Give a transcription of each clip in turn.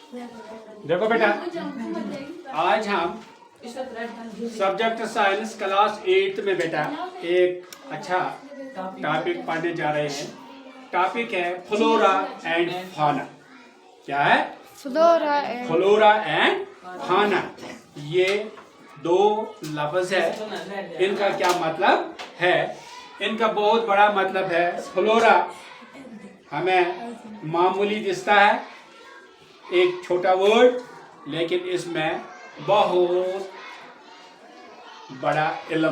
देखो बेटा, आज हम सब्जेक्ट साइंस क्लास 8 में बेटा एक अच्छा टॉपिक पढ़ने जा रहे हैं। टॉपिक है फ्लोरा एंड फाना। क्या है? फ्लोरा एंड फाना। ये दो लफ्ज है, इनका क्या मतलब है? इनका बहुत बड़ा मतलब है। फ्लोरा हमें मामूली दिखता है, एक छोटा वर्ड, लेकिन इसमें बहुत बड़ा इल्म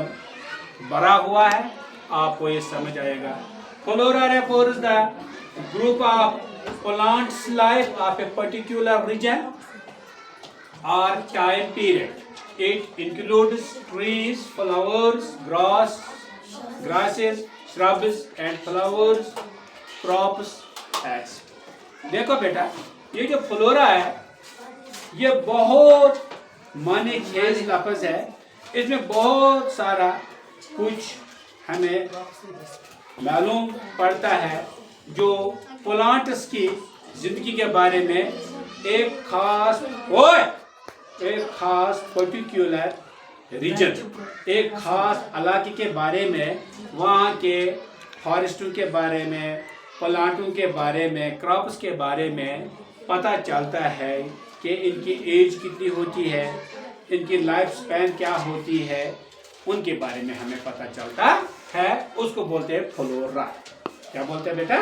भरा हुआ है। आपको ये समझ आएगा। Flora refers the group of plants life of a particular region or time period. It includes trees, flowers, grasses, shrubs and flowers, crops, etc. देखो बेटा, ये जो फ्लोरा है ये बहुत माने खेज लफ्ज है। इसमें बहुत सारा कुछ हमें मालूम पड़ता है जो प्लांट्स की जिंदगी के बारे में एक खास पर्टिकुलर रीजन, एक खास इलाके के बारे में, वहाँ के फॉरेस्टों के बारे में, प्लांटों के बारे में, क्रॉप्स के बारे में पता चलता है कि इनकी एज कितनी होती है, इनकी लाइफ स्पैन क्या होती है, उनके बारे में हमें पता चलता है। उसको बोलते हैं फ्लोरा। क्या बोलते हैं बेटा?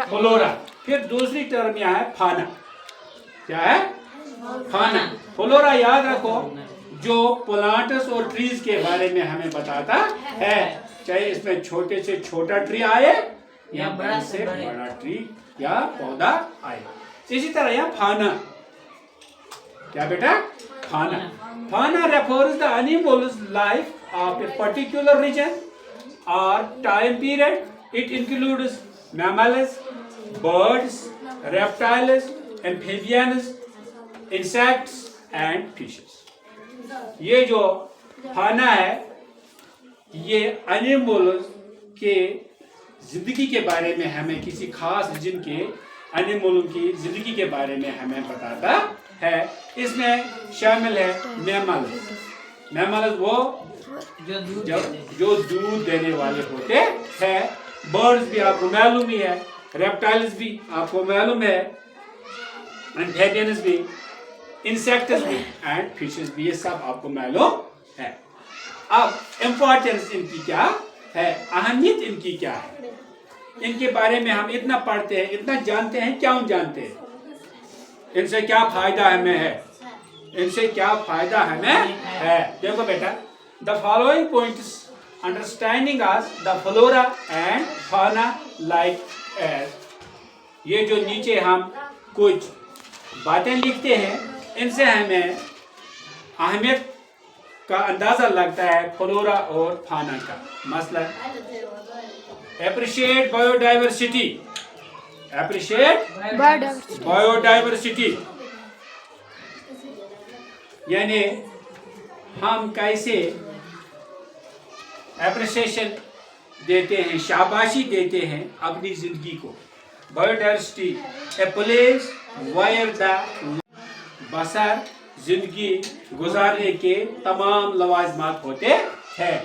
फ्लोरा। फिर दूसरी टर्म यहाँ है फाना। क्या है? फाना। फ्लोरा याद रखो, जो प्लांट्स और ट्रीज के बारे में हमें बताता है, चाहे इसमें छोटे से छोटा ट्री आए या बड़ा से बड़ा ट्री या पौधा आए। इसी तरह यहाँ फाना। क्या बेटा? फाना। फाना refers the animals life of a particular region or time period. It includes mammals, birds, reptiles, amphibians, insects and fishes. ये जो फाना है ये एनिमल्स के जिंदगी के बारे में हमें, किसी खास रीजन के एनिमल की जिंदगी के बारे में हमें बताता है। इसमें शामिल है मैमल्स वो जो दूध देने वाले होते हैं। बर्ड्स भी आपको मालूम ही है, रेप्टाइल्स भी आपको मालूम है, एम्फीबियंस भी, इंसेक्ट्स भी एंड फिशेस भी, ये सब आपको मालूम है। अब इम्पोर्टेंस इनकी क्या है, अहमियत इनकी क्या है, इनके बारे में हम इतना पढ़ते हैं, इतना जानते हैं, क्यों जानते हैं, इनसे क्या फायदा हमें है, इनसे क्या फायदा हमें है। देखो बेटा, the following points understanding us the flora and फाना लाइक एज। ये जो नीचे हम कुछ बातें लिखते हैं, इनसे हमें अहमियत का अंदाजा लगता है फ्लोरा और फाना का। मसलन appreciate biodiversity, यानी हम कैसे एप्रिसिएशन देते हैं, शाबाशी देते हैं अपनी जिंदगी को। Biodiversity a place where the बसर जिंदगी गुजारने के तमाम लवाजमात होते हैं।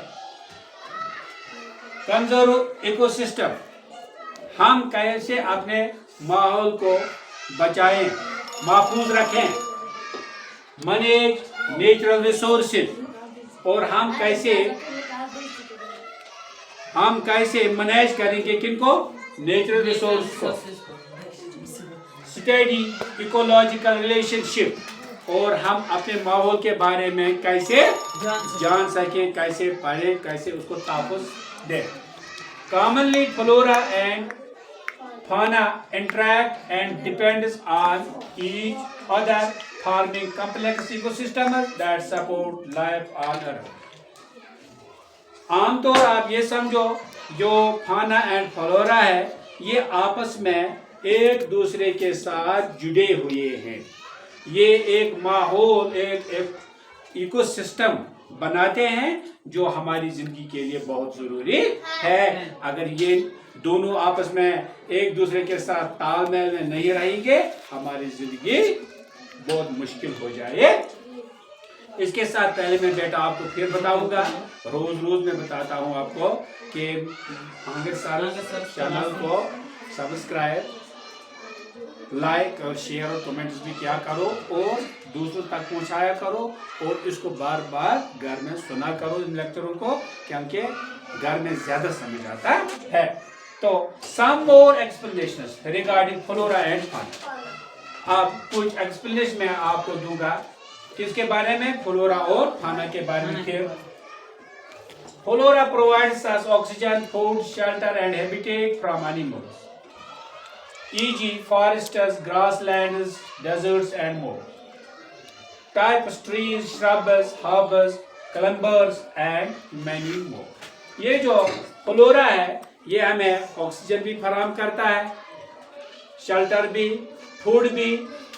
कंजर्व इकोसिस्टम, हम कैसे अपने माहौल को बचाएं, महफूज रखें। मैनेज नेचुरल रिसोर्सेज, और हम कैसे मैनेज करेंगे किनको? नेचुरल रिसोर्स को। स्टडी इकोलॉजिकल रिलेशनशिप, और हम अपने माहौल के बारे में कैसे जान सकें, कैसे पढ़ें, कैसे उसको तहफ़्फ़ुज़ दें। Commonly flora and fauna interact and depends on each other, forming complex ecosystems that support life on Earth. आमतौर आप ये समझो, जो फाना एंड फ्लोरा है ये आपस में एक दूसरे के साथ जुड़े हुए हैं। ये एक माहौल, एक इकोसिस्टम बनाते हैं जो हमारी जिंदगी के लिए बहुत जरूरी है। अगर ये दोनों आपस में एक दूसरे के साथ तालमेल में नहीं रहेंगे, हमारी जिंदगी बहुत मुश्किल हो जाए। इसके साथ पहले मैं बेटा आपको फिर बताऊंगा, रोज मैं बताता हूं आपको कि आंगन सर चैनल को सब्सक्राइब, लाइक और शेयर और कमेंट्स भी क्या करो और दूसरों तक पहुंचाया करो और इसको बार बार घर में सुना करो इन लेक्चरों को, क्योंकि घर में ज्यादा समझ आता है। तो सम मोर एक्सप्लेनेशंस रिगार्डिंग फ्लोरा एंड फाना। अब कुछ एक्सप्लेनेशन मैं आपको दूंगा किसके बारे में, फ्लोरा और फाना के बारे में। फिर flora provides us oxygen, food, shelter and habitat from animals, e.g. forests, grasslands, deserts and more. Types trees, shrubs, herbs, climbers and many more. ये जो फ्लोरा है ये हमें ऑक्सीजन भी फराहम करता है, शेल्टर भी, फूड भी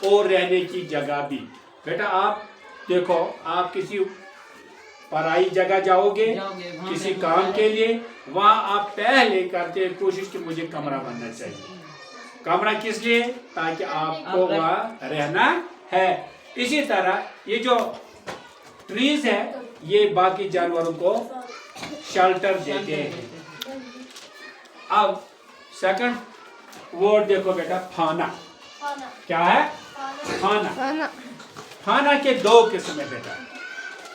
और रहने की जगह भी। बेटा आप देखो, आप किसी पराई जगह जाओगे किसी काम के लिए, वहां आप पहले करते कोशिश कि मुझे कमरा बनना चाहिए। कमरा किस लिए? ताकि आपको वहां रहना है। इसी तरह ये जो ट्रीज है ये बाकी जानवरों को शेल्टर देते हैं। अब सेकंड वर्ड देखो बेटा, फाना। क्या है? फाना। फाना के दो किस्म है बेटा,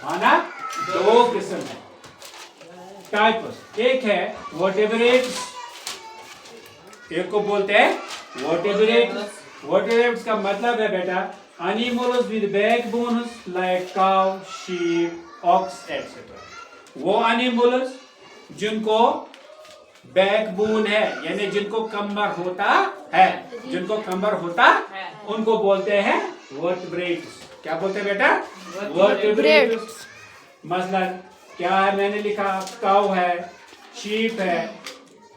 फाना दो किस्म है, टाइप्स। एक है वर्टेब्रेट्स, एक को बोलते हैं वर्टेब्रेट्स। वर्टेब्रेट्स का मतलब है बेटा animals with backbones like cow, sheep, ox etcetera. वो एनिमल्स जिनको बैकबोन है यानी जिनको कमर होता है, जिनको कमर होता उनको बोलते हैं वर्टेब्रेट्स। क्या बोलते हैं बेटा? वर्टेब्रेट्स। मसलन क्या है, मैंने लिखा काउ है, शीप है,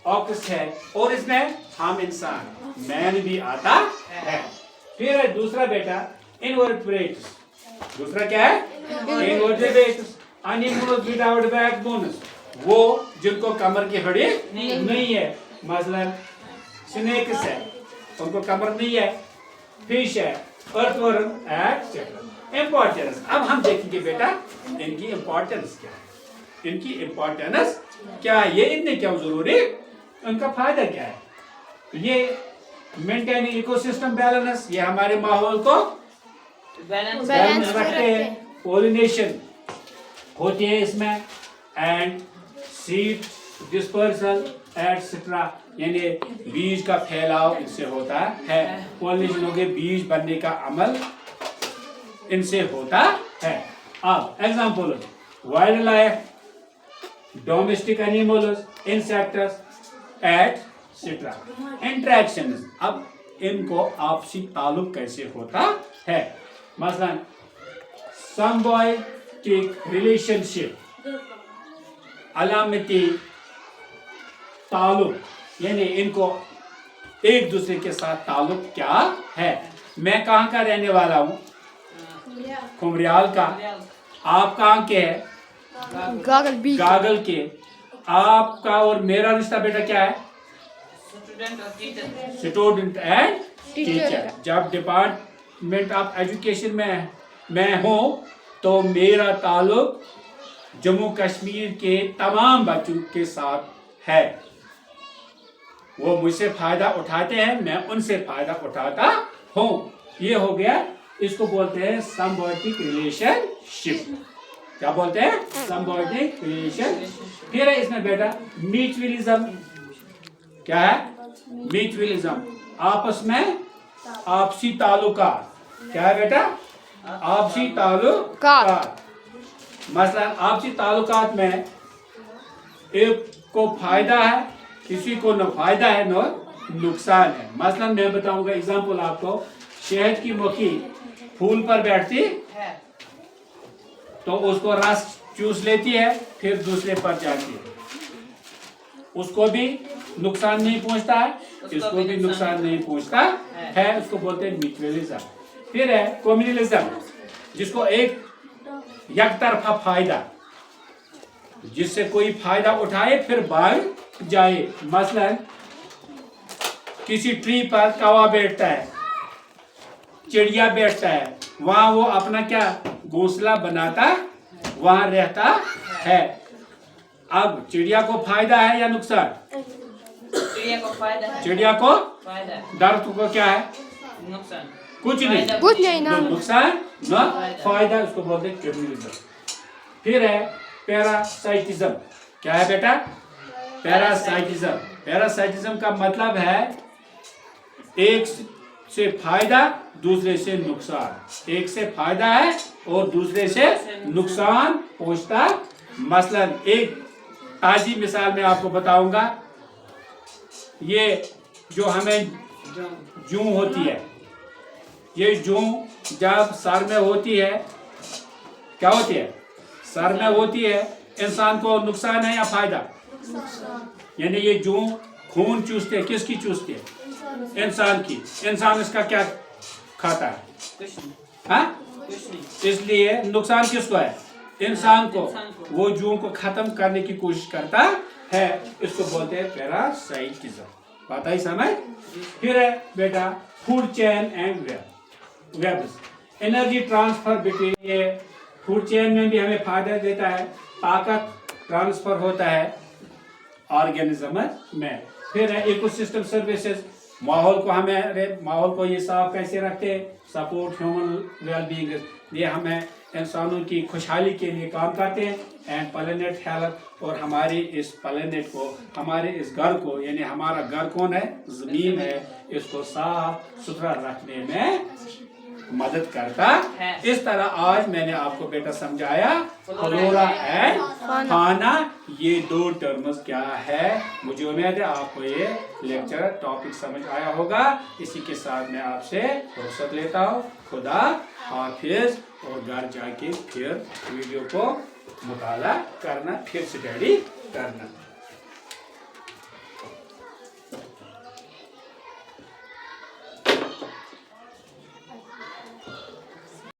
ऑक्स है और इसमें हम इंसान मैन भी आता है। फिर है दूसरा बेटा इनवर्टेब्रेट्स। दूसरा क्या है? इनवर्टेब्रेट्स, एनिमल्स विदाउट बैकबोन्स, वो जिनको कमर की हड्डी नहीं है। मसलन स्नेक्स है, उनको कमर नहीं है, फिश है, अर्थवर्म एटसेट्रा। इंपॉर्टेंस, अब हम देखेंगे बेटा इनकी इंपॉर्टेंस क्या है। इनकी इंपॉर्टेंस क्या है, ये इतने क्यों जरूरी, उनका फायदा क्या है। ये मेंटेन इकोसिस्टम बैलेंस, ये हमारे माहौल को बैलेंस रखते हैं। पॉलिनेशन होती है इसमें, एंड सीड डिस्पर्सल एटसेट्रा, यानी बीज का फैलाव इनसे होता है। पॉलिनेशन हो गए, बीज बनने का अमल इनसे होता है। अब example, wild life, domestic animals, insects etcetera. Interaction, अब इनको आपसी ताल्लुक कैसे होता है। मसलन सिम्बायोटिक रिलेशनशिप, अलामती ताल्लुक, यानी इनको एक दूसरे के साथ ताल्लुक क्या है। मैं कहाँ का रहने वाला हूँ? खुमरियाल का। आप कहाँ के हैं? गागल के। आपका और मेरा रिश्ता बेटा क्या है? Student and teacher. जब डिपार्टमेंट ऑफ एजुकेशन में मैं हूँ तो मेरा ताल्लुक जम्मू कश्मीर के तमाम बच्चों के साथ है। वो मुझसे फायदा उठाते हैं, मैं उनसे फायदा उठाता हूँ। ये हो गया, इसको बोलते हैं सिम्बायोटिक रिलेशनशिप। क्या बोलते हैं? Symbiotic relation. फिर है इसमें बेटा म्यूचुअलिज्म। क्या है? म्यूचुअलिज्म, आपस में आपसी ताल्लुकात। क्या है बेटा? आपसी ताल्लुकात। मसलन आपसी ताल्लुकात में एक को फायदा है, किसी को न फायदा है न नुकसान है। मसलन मैं बताऊंगा एग्जांपल आपको, शहद की मक्खी फूल पर बैठती है तो उसको रस चूस लेती है, फिर दूसरे पर जाती है, उसको भी नुकसान नहीं पहुंचता है, इसको भी नुकसान नहीं पहुंचता है। उसको बोलते हैं म्यूचुअलिज्म। फिर है कम्युनलिज्म, जिसको एक तरफा फायदा, जिससे कोई फायदा उठाए फिर भाग जाए। मसलन किसी ट्री पर कौवा बैठता है, चिड़िया बैठता है वहाँ वो अपना क्या घोंसला बनाता वहाँ रहता है। अब चिड़िया को फायदा है या नुकसान? चिड़िया को फायदा है। चिड़िया को फायदा है। दर्द को क्या है? नुकसान। कुछ नहीं, ना नुकसान न फायदा, उसको बोलते हैं कम्युनिज्म। फिर है पैरासाइटिज्म। क्या है बेटा? पैरासाइटिज्म। पैरासाइटिज्म का मतलब है एक से फायदा दूसरे से नुकसान, एक से फायदा है और दूसरे से नुकसान पहुंचता। मसलन एक ताजी मिसाल में आपको बताऊंगा, ये जो हमें जूं होती है, ये जूं जब सर में होती है, क्या होती है? सर में होती है, इंसान को नुकसान है या फायदा? यानी ये जूं खून चूसते है, किसकी चूसते है? इंसान की। इंसान इसका क्या खाता है? कुछ नहीं। हाँ, कुछ नहीं। इसलिए नुकसान किसको है? इंसान को। वो जूं को खत्म करने की कोशिश करता है, इसको बोलते हैं पैरासाइटिज्म। बात आई समझ? फिर है बेटा food chain and webs. Energy transfer between, ये फूड चेन में भी हमें फायदा देता है, ताकत ट्रांसफर होता है ऑर्गेनिज्म में। फिर है इकोसिस्टम सर्विसेज। माहौल को हमें माहौल को ये साफ कैसे रखते हैं? Support human wellbeing. ये हमें इंसानों की खुशहाली के लिए काम करते हैं। एंड प्लेनेट हेल्थ, और हमारी इस प्लेनेट को, हमारे इस घर को, यानी हमारा घर कौन है? जमीन है, इसको साफ सुथरा रखने में मदद करता है। इस तरह आज मैंने आपको बेटा समझाया फ्लोरा एंड फाना, ये दो टर्म्स क्या है। मुझे उम्मीद है आपको ये लेक्चर टॉपिक समझ आया होगा। इसी के साथ मैं आपसे रुखसत लेता हूँ। खुदा हाफिज। और घर जाके फिर वीडियो को मुताला करना, फिर स्टडी करना।